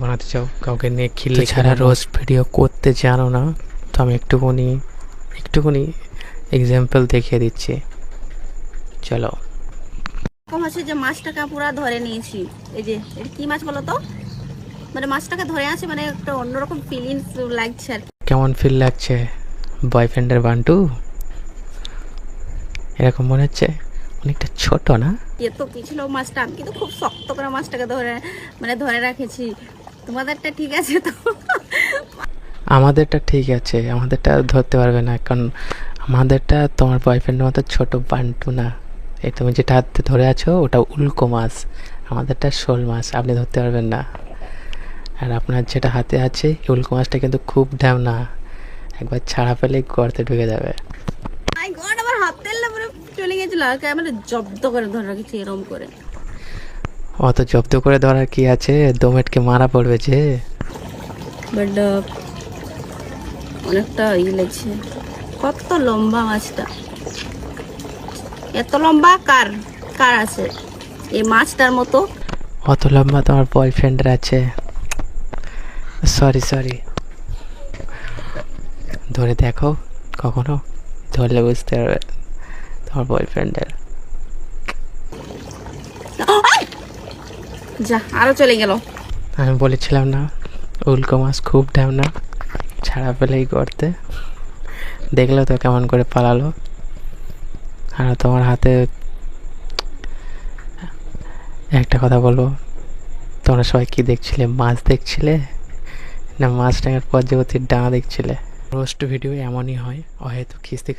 বানাতে চাও, কাউকে নিয়ে খিল্লি ছাড়া রোস্ট ভিডিও করতে জানো না, তো আমি একটুখানি এক্সাম্পল দেখিয়ে দিচ্ছি। চলো। এরকম হচ্ছে যে মাছটাকে পুরো ধরে নিয়েছি। এই যে এটা কি মাছ বলো তো, মানে মাছটাকে ধরে আছে, মানে একটা অন্যরকম ফিলিংস লাগছে আর কি। কেমন ফিল লাগছে বয়ফ্রেন্ডের বান্টু? এরকম মনে হচ্ছে অনেকটা ছোট না? এ তো কি ছিল মাছটা, আমি কিন্তু খুব শক্ত করে মাছটাকে ধরে রাখেছি। তোমাদেরটা ঠিক আছে তো? আমাদেরটা ঠিক আছে, আমাদেরটা ধরতে পারবে না, কারণ আমাদেরটা তোমার বয়ফ্রেন্ডের মতো ছোট বান্টু না। এই তুমি যেটা হাতে ধরে আছো ওটা উল্কো মাছ, আমাদেরটা শোল মাছ, আপনি ধরতে পারবেন না। আর আপনার যেটা হাতে আছে এই উল্কো মাছটা কিন্তু খুব ঢ্যামনা, একবার ছাড়া পেলেই গর্তে ঢুকে যাবে। মাই গড, আমার হাত তেলটা পুরো চলে গেছিল, মানে জব্দ করে ধরে রেখেছি এরকম করে। অত জব্দ করে ধরার কি আছে, দোমেটকে মারা পড়বে যে। বাট অনেকটা লাগছে। কত লম্বা মাছটা, এত লম্বা কার কার আছে এই মাছটার মতো? অত লম্বা তোমার বয়ফ্রেন্ডের আছে। সরি, ধরে দেখো, কখনো ধরলে বুঝতে পারবে তোমার বয়ফ্রেন্ডের। যা, আরো চলে গেল। আমি বলেছিলাম না উল্কো মাছ খুব ঢ্যামনা, ছাড়া পেলেই করতে। দেখলো তো কেমন করে পালালো। আর তোমার হাতে একটা কথা বলবো, তোমরা সবাই কি দেখছিলে? মাছ দেখছিলে না মাছ ডাঙার পর্যাবতীর ডাঙা দেখছিলে? রোস্ট ভিডিও এমনই হয়, হয়তো খিস্তি